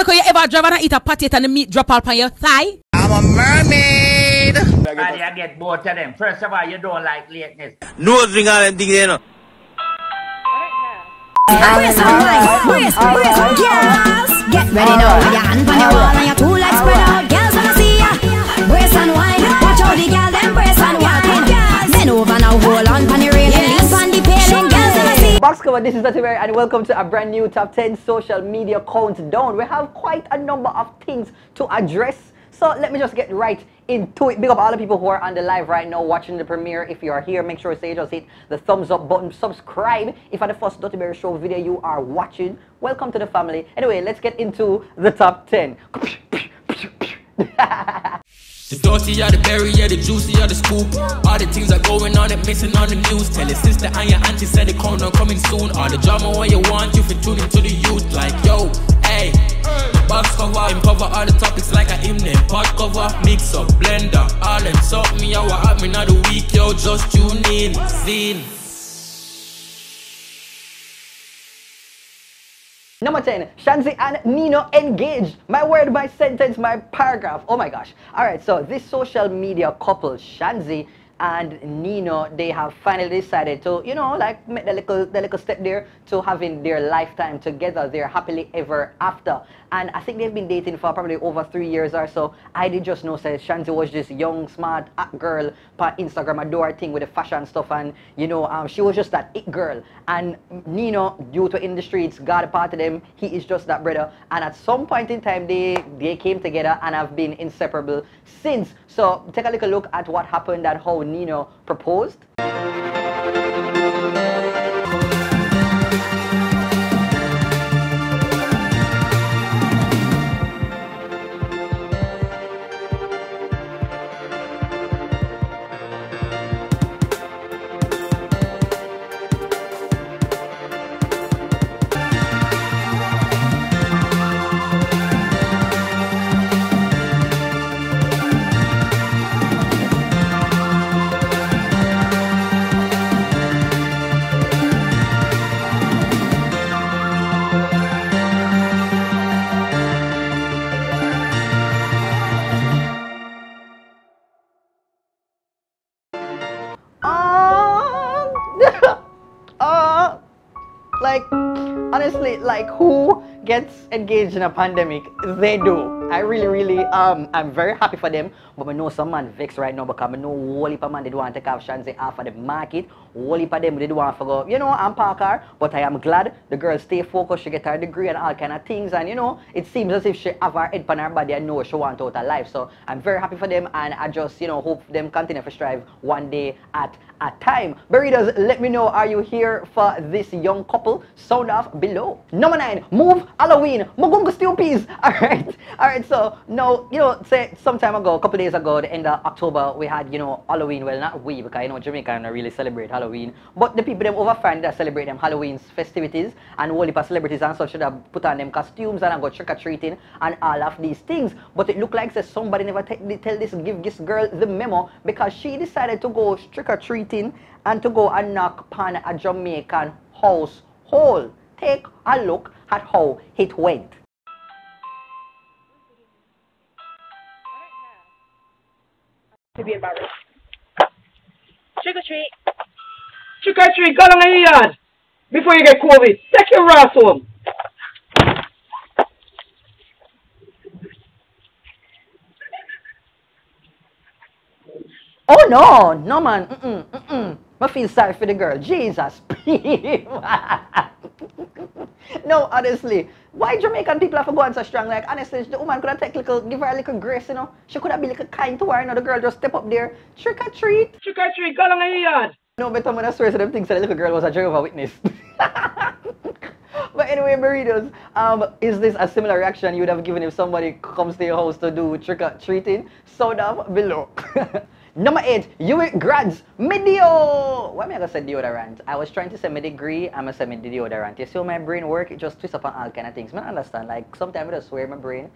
like how you ever drive and eat a potato and the meat drop out on your thigh? I'm a mermaid. I get bored to them. First of all, you don't like lateness. No drink all them things, you know. Brace and wine, brace, girls. Get ready now, your hand on your wall and your two legs spread out. Girls wanna see ya. Brace and wine, watch out the girl, them brace and walking. Bend over now, hold on the railing, lean on the paling. Girls wanna see. Box cover, this is Duttyberry and welcome to a brand new top 10 social media countdown. We have quite a number of things to address, so let me just get right into it. Big up all the people who are on the live right now watching the premiere. If you are here, make sure you just hit the thumbs up button, subscribe if at the first DuttyBerryShow video you are watching. Welcome to the family. Anyway, let's get into the top 10. The dirty are the berry, yeah, the juicy are the scoop. All the things are going on and missing on the news. Tell your sister and your auntie said the countdown coming soon. All the drama what you want, you fit tune into the youth. Like, yo, hey, box cover, uncover all the topics like a hymn name. Pot cover, mix up, blender, all them sort me out what happening of the week, yo, just tune in, scene. Number 10, Shanzi and Nino engaged. My word, my sentence, my paragraph. Oh my gosh. Alright, so this social media couple, Shanzi and Nino, they have finally decided to, you know, like make the little step there to having their lifetime together. They're happily ever after. And I think they've been dating for probably over 3 years or so. I did just know that Shanzi was this young, smart girl on Instagram, adore thing with the fashion stuff, and you know, she was just that it girl. And Nino, due to in the streets, got a part of them. He is just that brother. And at some point in time, they came together and have been inseparable since. So take a little look at what happened and how Nino proposed. Like, honestly, like, who gets engaged in a pandemic? They do. I really, I'm very happy for them. But I know some man vexed right now because I know whole heap of man they don't want to take off Shanzi off of the market. Whole heap of them they don't want to go, you know, and park her. But I am glad the girl stay focused. She get her degree and all kind of things. And, you know, it seems as if she have her head on her body and know she want out her life. So I'm very happy for them. And I just, you know, hope them continue to strive one day at a time. Burritos, let me know, are you here for this young couple? Sound off below. Number 9, move Halloween. Mugungo stew peas. Alright, so now, you know, say some time ago, a couple days ago, the end of October, we had, you know, Halloween. Well, not we, because, you know, Jamaica don't really celebrate Halloween. But the people them over France that celebrate them Halloween festivities, and whole heap of celebrities and such should have put on them costumes and go trick-or-treating and all of these things. But it looked like somebody never give this girl the memo, because she decided to go trick-or-treating and to go and knock upon a Jamaican household. Take a look at how it went. To be embarrassed. Trick or treat. Trick or treat, go down in the yard before you get COVID. Take your ass home. Oh no man, I feel sorry for the girl. Jesus. No, honestly, why Jamaican people have to go on so strong? Like, honestly, the woman could have give her a little grace, you know. She could have been like kind to her, you know. The girl just step up there, trick or treat. Trick or treat, go down in the yard. No, but I'm gonna swear to them things that the little girl was a Jehovah's Witness. But anyway, burritos, is this a similar reaction you would have given if somebody comes to your house to do trick or treating? Sound down below. Number 8, you grads, medio. Why am I gonna say deodorant? I was trying to say my degree, I'm gonna say my deodorant. You see how my brain work? It just twists up on all kind of things. I don't understand. Like, sometimes I just swear my brain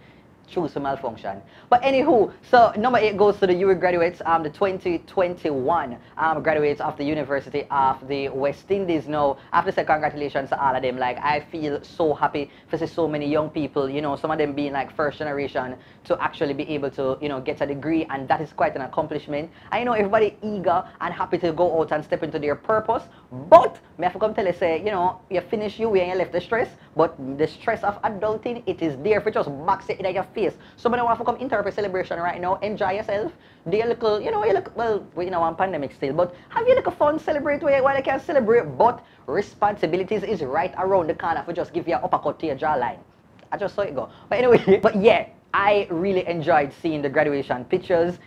choose to malfunction. But anywho, so number 8 goes to the UWI graduates, the 2021 graduates of the University of the West Indies. Now, I have to say congratulations to all of them. Like, I feel so happy to see so many young people, you know, some of them being like first generation to actually be able to, you know, get a degree, and that is quite an accomplishment. I know everybody eager and happy to go out and step into their purpose, but me have to come tell you, say, you know, you finish UWI and you left the stress, but the stress of adulting, it is there for just box it in your face. Somebody want to come interpret celebration right now, enjoy yourself, do a little, you know, you look, well, we know one pandemic still, but have you like a fun celebrate while you can celebrate, but responsibilities is right around the corner for just give you an uppercut to your jawline. I just saw it go. But anyway, but yeah, I really enjoyed seeing the graduation pictures,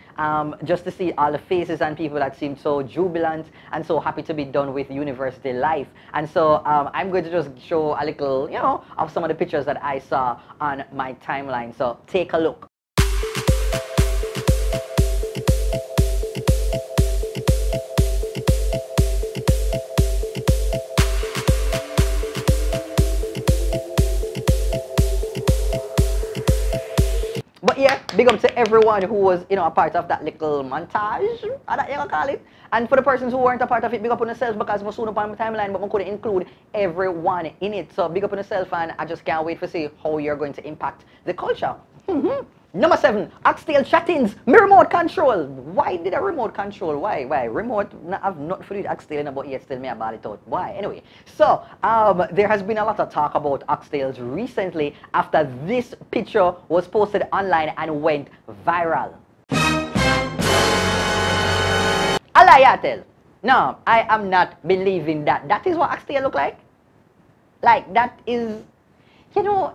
just to see all the faces and people that seemed so jubilant and so happy to be done with university life. And so I'm going to just show a little, you know, of some of the pictures that I saw on my timeline. So take a look. But yeah, big up to everyone who was, you know, a part of that little montage, that you can call it. And for the persons who weren't a part of it, big up on yourselves, because I'm soon up on my timeline, but I couldn't include everyone in it. So big up on yourself, and I just can't wait to see how you're going to impact the culture. Number 7, oxtail chattings, me remote control. Why did I remote control? Why? Remote, I've not for it oxtail about yet, still me about it out. Why? Anyway, so there has been a lot of talk about oxtails recently after this picture was posted online and went viral. Alayatel. No, I am not believing that. That is what oxtail look like? Like, that is, you know,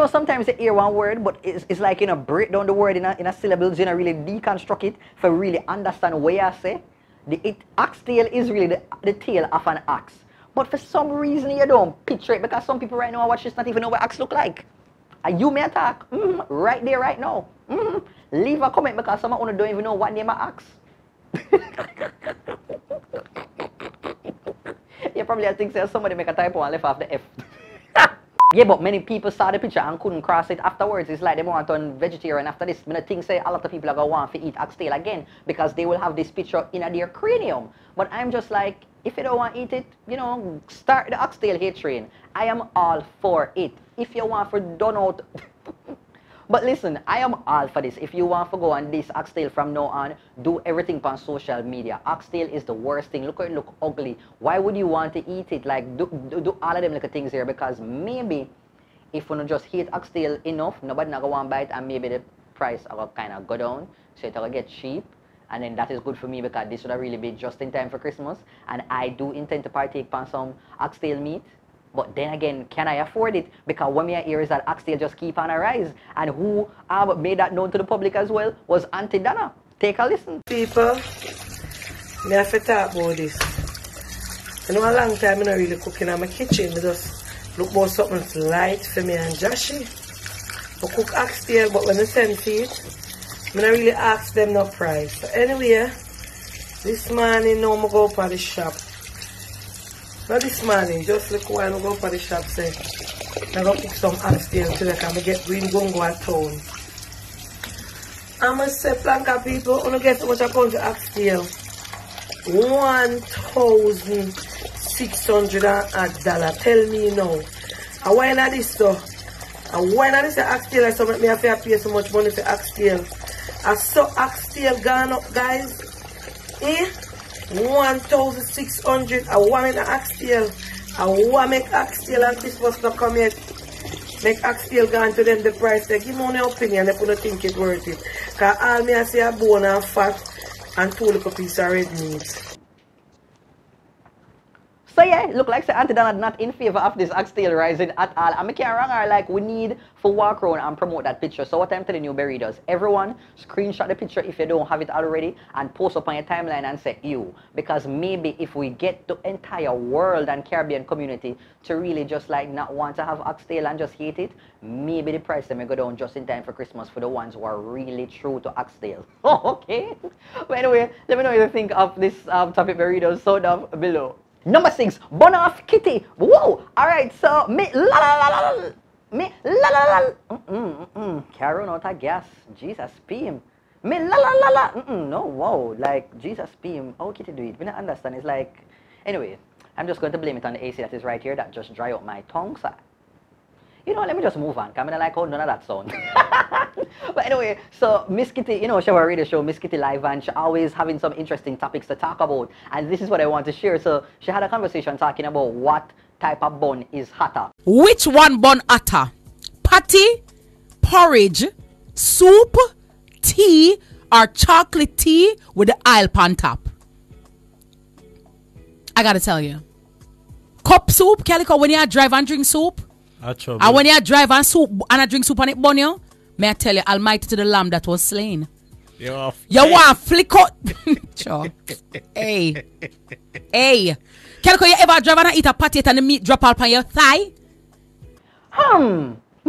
sometimes you hear one word, but it's like, you know, break down the word in a syllables, you know, really deconstruct it for really understand what you say. Oxtail is really the tail of an ox. But for some reason, you don't picture it, because some people right now watch this not even know what ox look like. And you may attack, right there, right now. Leave a comment, because some of you don't even know what name of ox. You probably think so, somebody make a typo and left off the F. Yeah, but many people saw the picture and couldn't cross it afterwards. It's like they want to turn vegetarian after this. I think say a lot of people are going to want to eat oxtail again, because they will have this picture in their cranium. But I'm just like, if you don't want to eat it, you know, start the oxtail hate train. I am all for it. If you want for done out... But listen, I am all for this. If you want to go on this oxtail from now on, do everything on social media. Oxtail is the worst thing. Look at it, look ugly. Why would you want to eat it? Like, do all of them little things here, because maybe if you just hate oxtail enough, nobody not going to want to buy it, and maybe the price will kind of go down, so it will get cheap. And then that is good for me, because this would have really be just in time for Christmas. And I do intend to partake on some oxtail meat. But then again, can I afford it? Because what I hear is that oxtail just keep on a rise. And who made that known to the public as well was Auntie Donna. Take a listen. People, I have to talk about this. I know a long time I'm not really cooking in my kitchen. I just look for something light for me and Joshy. I cook oxtail, but when I send to it, I don't really ask them no price. So anyway, this morning now I go up at the shop. Not this morning, just look while I go up at the shop, say, I'm going to cook some oxtail so that I can get green gongo at town. I'm going to say, Planka people, I'm going to get how much I pound to oxtail. $1,600. Tell me now. And why not this though? And why not this oxtail? I saw me have to pay so much money for oxtail. I saw oxtail gone up, guys. 1,600. I want an oxtail. I want make oxtail and Christmas not come yet. Make oxtail gone to them the price. They give me my opinion. They couldn't think it worth it. Because all me I say a bone and fat and 2 little piece of red meat. So yeah, look like Auntie Donna not in favor of this oxtail rising at all. And I can't wrong her, like, we need to walk around and promote that picture. So what I'm telling you, Berry does, everyone screenshot the picture if you don't have it already and post up on your timeline and say you. Because maybe if we get the entire world and Caribbean community to really just like not want to have oxtail and just hate it, maybe the price may go down just in time for Christmas for the ones who are really true to oxtail. Oh, okay. But anyway, let me know what you think of this topic, Berry does. So down below. Number 6, Bun Off Kitty. Whoa! Alright, so Me la la la. Carry out a gas. Jesus PM. Me la la la la. No, wow. Like Jesus PM. How can you do it? We don't understand. It's like, anyway. I'm just going to blame it on the AC that is right here that just dry out my tongue, sir. You know, let me just move on. I'm like, oh, none of that sound. But anyway, so Miss Kitty, you know, she have a radio show, Miss Kitty Live, and she always having some interesting topics to talk about. And this is what I want to share. So she had a conversation talking about what type of bun is hotter. Which one bun hotter? Patty, porridge, soup, tea, or chocolate tea with the oil on top? I gotta tell you. Cup soup, Calico, when you drive and drink soup, and when you drive and soup and I drink soup and it burn you, may I tell you, Almighty to the lamb that was slain. You want flick out? Sure. Hey. Calico, you ever drive and eat a patty and the meat drop out on your thigh?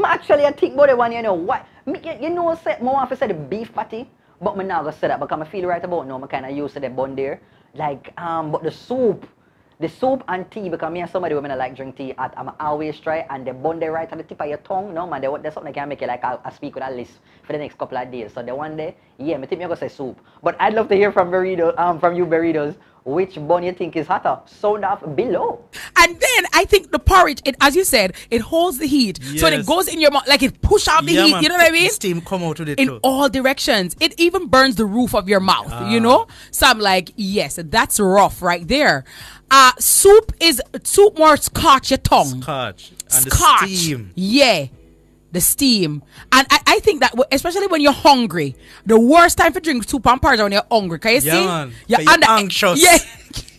Actually, I think about the one, you know, what? You know, I want to say the beef patty, but I'm not going to say that because I feel right about now, I kind of used to the bun there. Like, but the soup and tea, because me and somebody women like drink tea, I'm always try, and the bun they right on the tip of your tongue, no man, there's something that can make it like I speak with a list for the next couple of days. So the one day, yeah, I think I'm going to say soup. But I'd love to hear from you burritos, which bun you think is hotter. Sound off below. And then I think the porridge, as you said, it holds the heat. Yes. So when it goes in your mouth, like it push out the heat, man, you know what I mean? Steam come out with it in all directions. It even burns the roof of your mouth, you know? So I'm like, yes, that's rough right there. Soup more scotch your tongue. Scotch. And scotch. The steam. Yeah. The steam. And I think that, especially when you're hungry, the worst time for drink soup and porridge when you're hungry. Can you see? Man. You're anxious. Yeah.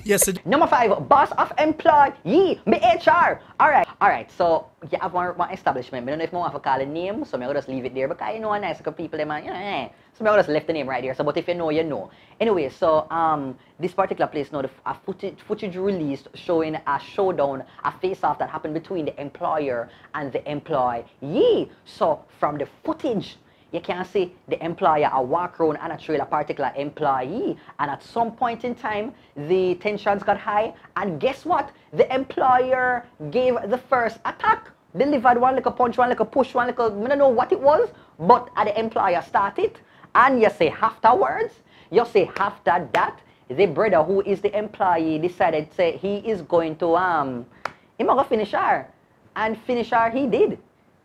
Yes. Number 5, boss of employee, me HR. Alright, so you have one establishment. I don't know if I want to call a name, so I'm going to just leave it there because you know a nice couple people, man, you know, so I'm just left the name right there. So, but if you know, you know. Anyway, so this particular place now, a footage released showing a showdown, a face-off that happened between the employer and the employee. So from the footage, you can see the employer walk around and trail a particular employee, and at some point in time the tensions got high, and guess what? The employer gave the first attack, delivered one little punch, one little push, one little, I don't know what it was, but the employer started, and you say afterwards, you say after that, the brother who is the employee decided say he is going to he might go finish her, and finish her he did.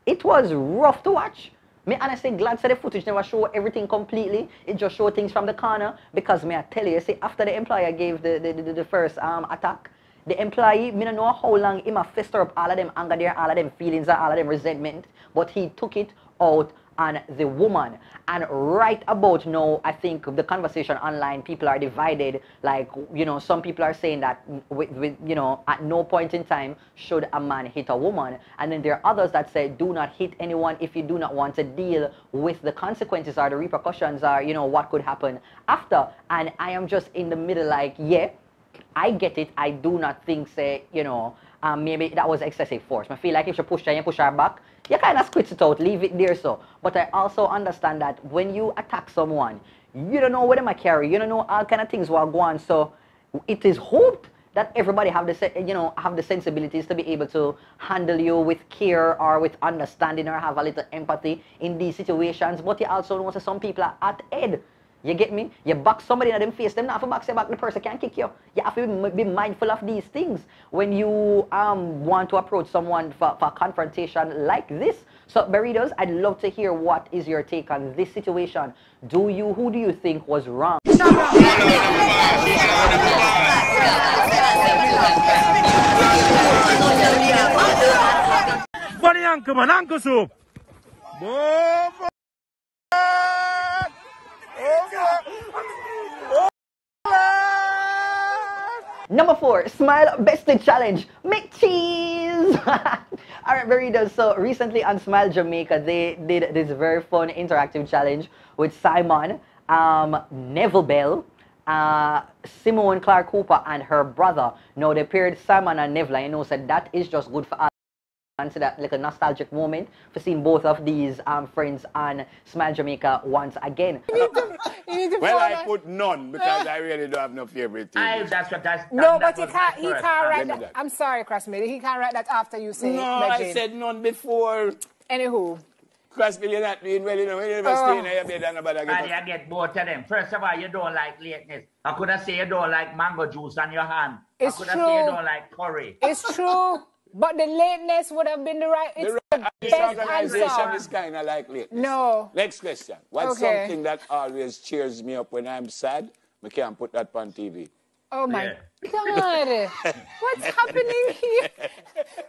It was rough to watch. Me honestly glad that the footage never show everything completely. It just show things from the corner, because me I tell you, see, after the employer gave the first attack, the employee, me don't know how long he might fester up all of them anger there, all of them feelings, all of them resentment, but he took it out on the woman. And right about now, I think the conversation online, people are divided. Like, you know, some people are saying that with you know, at no point in time should a man hit a woman, and then there are others that say do not hit anyone if you do not want to deal with the consequences or the repercussions, or you know what could happen after. And I am just in the middle, like, yeah, I get it. I do not think, say, you know, maybe that was excessive force. I feel like if you push her and you push her back, you kind of squeeze it out, leave it there. So, but I also understand that when you attack someone, you don't know what they might carry. You don't know all kind of things will go on. So it is hoped that everybody have the, you know, have the sensibilities to be able to handle you with care or with understanding, or have a little empathy in these situations. But you also know that some people are at ed. You get me? You back somebody in them face, them not have to back, say back, the person can't kick you. You have to be mindful of these things when you want to approach someone for confrontation like this. So, Burritos, I'd love to hear what is your take on this situation. Who do you think was wrong? Funny uncle, man, uncle soup. Number 4, Smile Bestie Challenge. Make cheese! Alright, Burritos. So recently on Smile Jamaica, they did this very fun interactive challenge with Simon, Neville Bell, Simone Clark Cooper, and her brother. Now they paired Simon and Neville, and you know, said that is just good for us. to that little nostalgic moment for seeing both of these friends on Smile Jamaica once again. Well, I put none because I really don't have no favorite team. No, but he can't write that. I'm sorry, Crossmade. He can't write that after you say No, I said none before. Anywho. Crossmade, you're not doing well, you know. When you never stay in your bed and nobody I get both of them. First of all, you don't like lateness. I could have said you don't like mango juice on your hand. It's I could have said you don't like curry. It's true. But the lateness would have been the right. It's the best organization is kind of like lateness. No. Next question. What's something that always cheers me up when I'm sad? I can't put that on TV. Oh my God. What's happening here?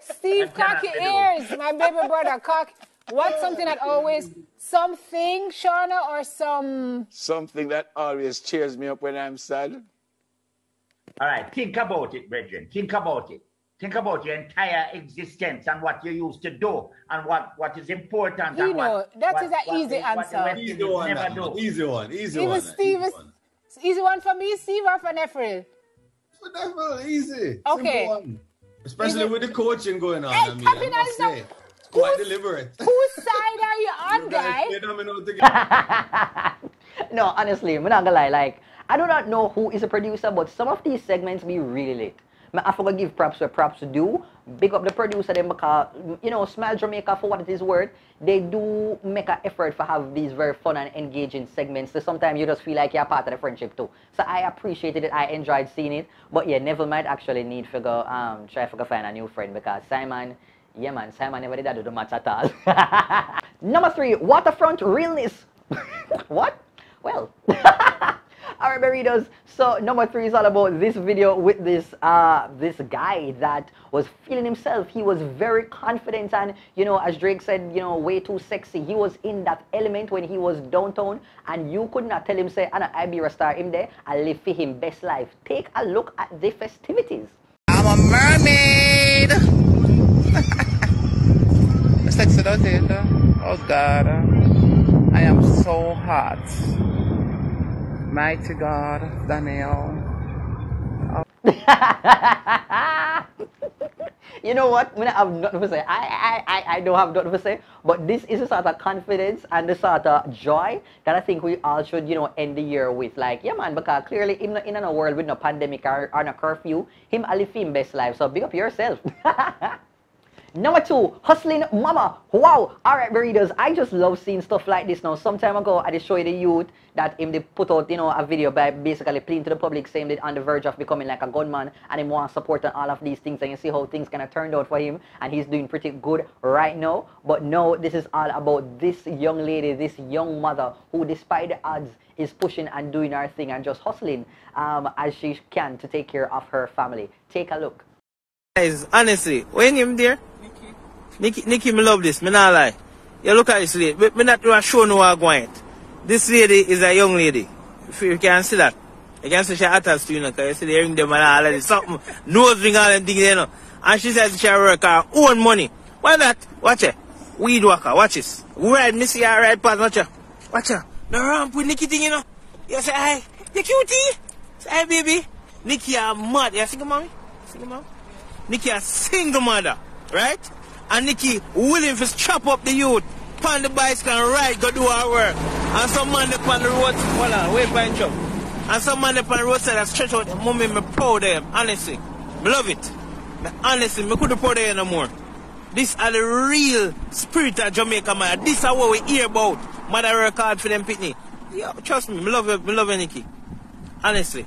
Steve, cock your ears. My baby brother, cock. What's something that always, something, Shauna, or some... Something that always cheers me up when I'm sad? All right, think about it, brethren. Think about it. Think about your entire existence and what you used to do and what is important. You know, that is an easy answer. Easy one. Even Steve is easy one for me, Steve, or for Neville? For Neville, easy. Okay. Simple one. Especially with the coaching going on. Hey, I must say, it's quite deliberate. Whose side are you on, guy? No, honestly, I'm not gonna lie. Like, I do not know who is a producer, but some of these segments be really lit. I forgot to give props where props due. Big up the producer them because, you know, Smile Jamaica, for what it is worth, they do make an effort for have these very fun and engaging segments. So sometimes you just feel like you're part of the friendship too. So I appreciated it. I enjoyed seeing it. But yeah, Neville might actually need to go try to find a new friend because Simon, yeah man, Simon never did that do the match at all. Number 3, waterfront realness. What? Well. Alright, burritos. So number 3 is all about this video with this this guy that was feeling himself. He was very confident and, you know, as Drake said, you know, way too sexy. He was in that element when he was downtown and you could not tell him say, I be a star him there and live for him best life. Take a look at the festivities. I'm a mermaid. Sexy, don't you? Oh God, I am so hot. Mighty God, Daniel. Oh. You know what? I have nothing to say. I don't have nothing to say. But this is a sort of confidence and the sort of joy that I think we all should, you know, end the year with. Like, yeah, man, because clearly in a world with no pandemic or no curfew, him live his best life. So big up yourself. Number 2, hustling mama. Wow. Alright, burritos. I just love seeing stuff like this now. Some time ago, I just show you the youth that him they put out, you know, a video by basically pleading to the public saying that on the verge of becoming like a gunman and him want support on all of these things, and you see how things kind of turned out for him and he's doing pretty good right now. But no, this is all about this young lady, this young mother who despite the odds is pushing and doing her thing and just hustling as she can to take care of her family. Take a look. Guys, honestly, when him there, Nikki, me love this, me not lie. You look at this lady, me not do a show no I going. This lady is a young lady. If you can see that. You can see she attached to you, because you see the ring them and all of this, something, nose ring, all them things, you know. And she says she work her own money. Why that? Watch it. Weed worker, watch this. We ride, me see her ride past, watch her. Watch her. No ramp with Nikki thing, you know. You say, hi, you cutie. Say, hi, baby. Nikki are mad. You single mommy? Single mom? Nikki a single mother, right? And Nikki willing to chop up the youth, pan the bicycle and ride, go do her work. And some man up on the road, hold on, wait for him chop. And some man up on the roadside that stretch out, mommy, me proud of them, honestly. Me love it. Honestly, me couldn't proud of you no more. This are the real spirit of Jamaica, man. This is what we hear about. Mother work hard for them pitney. Yeah, trust me, me love you, Nikki. Honestly.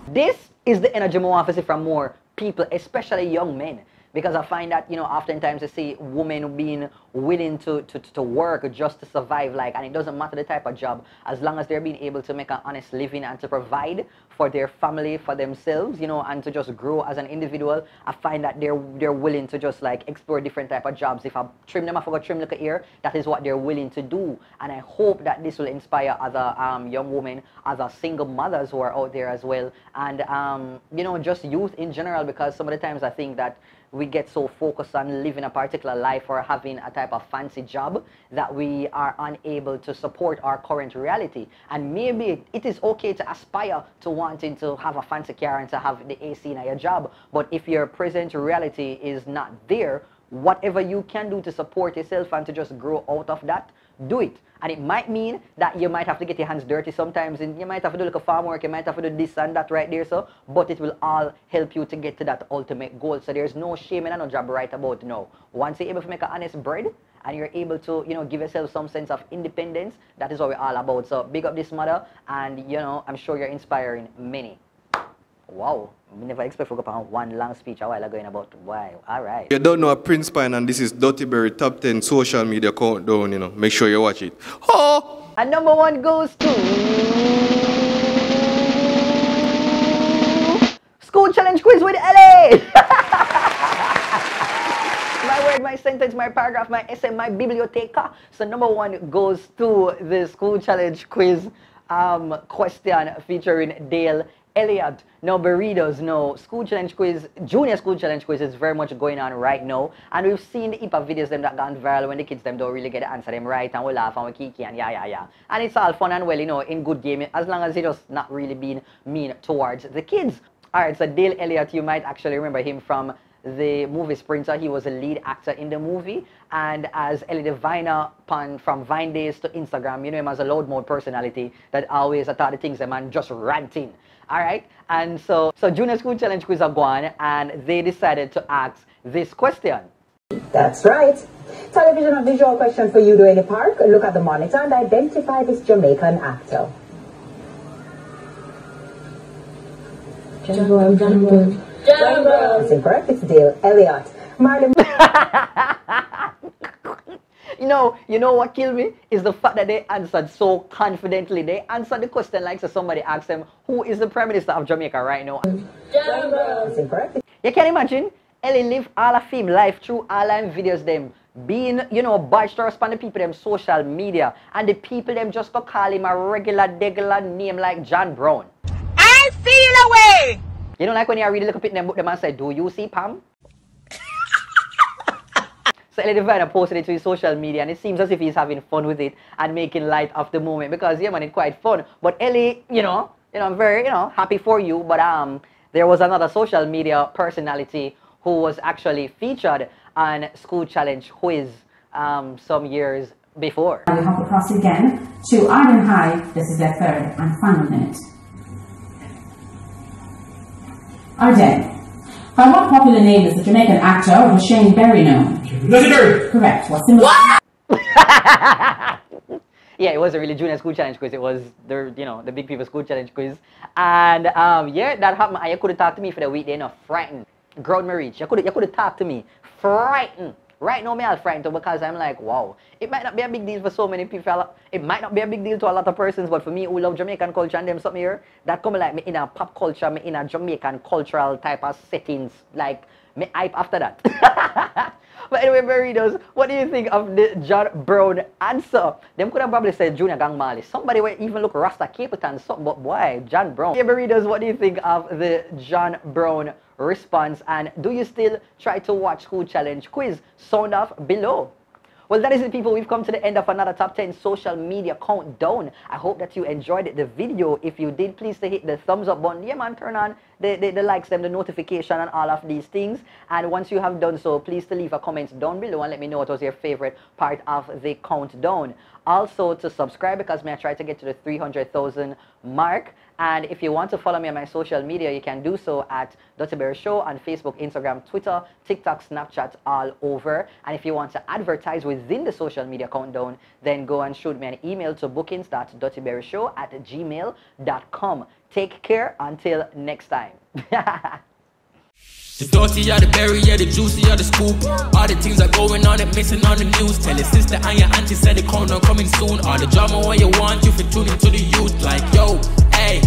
This is the energy more want to see from more people, especially young men. Because I find that, you know, oftentimes I see women being willing to work just to survive, like, and it doesn't matter the type of job, as long as they're being able to make an honest living and to provide for their family, for themselves, you know, and to just grow as an individual. I find that they're willing to just like explore different type of jobs. If I trim them, I forgot trim look here, that is what they're willing to do. And I hope that this will inspire other young women, other single mothers who are out there as well, and you know, just youth in general, because some of the times I think that we get so focused on living a particular life or having a type of fancy job that we are unable to support our current reality. And maybe it is okay to aspire to wanting to have a fancy car and to have the AC in your job, but if your present reality is not there, whatever you can do to support yourself and to just grow out of that, do it. And it might mean that you might have to get your hands dirty sometimes, and you might have to do like a farm work, you might have to do this and that right there, so, but it will all help you to get to that ultimate goal. So there's no shame and no job right about now. Once you're able to make an honest bread, and you're able to, you know, give yourself some sense of independence, that is what we're all about. So big up this mother, and you know, I'm sure you're inspiring many. Wow, we never expect to go on one long speech a while ago about why. All right. You don't know a Prince Pine, and this is Duttyberry Top 10 Social Media Countdown, you know. Make sure you watch it. Oh! And number 1 goes to School Challenge Quiz with Elli! My word, my sentence, my paragraph, my essay, my biblioteca. So number 1 goes to the School Challenge Quiz question featuring Dale Elliott. Now, burritos, no, School Challenge Quiz, Junior School Challenge Quiz is very much going on right now. And we've seen the heap of videos them that gone viral when the kids them don't really get the answer them right, and we laugh and we kiki and yeah. And it's all fun and well, you know, in good game, as long as they just not really being mean towards the kids. Alright, so Dale Elliott, you might actually remember him from the movie Sprinter. He was a lead actor in the movie, and as Elli the Viner from Vine Days to Instagram, you know him as a loud mode personality that always thought the things them and just ranting. Alright, and so Junior School Challenge Quiz are gone, and they decided to ask this question. That's right. Television and visual question for you during the park. Look at the monitor and identify this Jamaican actor. John Brown. That's incorrect. It's Dale Elliott. Marlon. You know what killed me is the fact that they answered so confidently. They answered the question like so somebody asked them, who is the Prime Minister of Jamaica right now? That's incorrect. You can imagine Elli live all of him life through all them videos them being, you know, boisterous on the people them social media, and the people them just go call him a regular name like John Brown. I feel away. You know, like when you read a little bit in them book them and say, do you see Pam? So Elli the Viner posted it to his social media, and it seems as if he's having fun with it and making light of the moment, because yeah man, it's quite fun. But Elli, you know, I'm very, you know, happy for you. But there was another social media personality who was actually featured on School Challenge Quiz some years before. We hop across again to Arden High. This is their third and final minute. Arden. By what popular name is the Jamaican actor Shane Berry known? Correct. What's the Yeah, it wasn't really Junior School Challenge Quiz. It was the, you know, the Big People School Challenge Quiz. And yeah, that happened. And you could have talked to me for the week. They're not frightened. Ground me reach. You could have talked to me. Frightened. Right now, I'm frightened because I'm like, wow. It might not be a big deal for so many people. It might not be a big deal to a lot of persons, but for me who love Jamaican culture and them something here, that come like me in a pop culture, me in a Jamaican cultural type of settings. Like, me hype after that. But anyway, burritos, what do you think of the John Brown answer? Them could have probably said Junior Gang Marley. Somebody would even look Rasta Capitan, something, but why? John Brown. Hey, burritos, what do you think of the John Brown response? And do you still try to watch School Challenge Quiz? Sound off below. Well, that is it, people. We've come to the end of another Top 10 Social Media Countdown. I hope that you enjoyed the video. If you did, please hit the thumbs up button. Yeah, man, turn on the likes, the notification, and all of these things. And once you have done so, please leave a comment down below and let me know what was your favorite part of the countdown. Also, to subscribe, because I try to get to the 300,000 mark. And if you want to follow me on my social media, you can do so at TheDuttyBerryShow on Facebook, Instagram, Twitter, TikTok, Snapchat, all over. And if you want to advertise within the social media countdown, then go and shoot me an email to bookings.DuttyBerryShow@gmail.com. Take care until next time. The dirty or the berry, yeah, the juicy or the scoop. All the things that going on, it missing on the news. Tell your sister and your auntie said the corner coming soon. All the drama what you want, you fit tune into the youth. Like, yo, hey,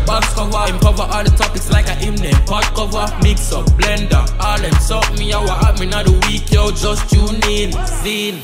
box cover, uncover all the topics like a hymn name. Pot cover, mix up, blender, all them something, yo, what happening of the week, yo, just tune in, scene.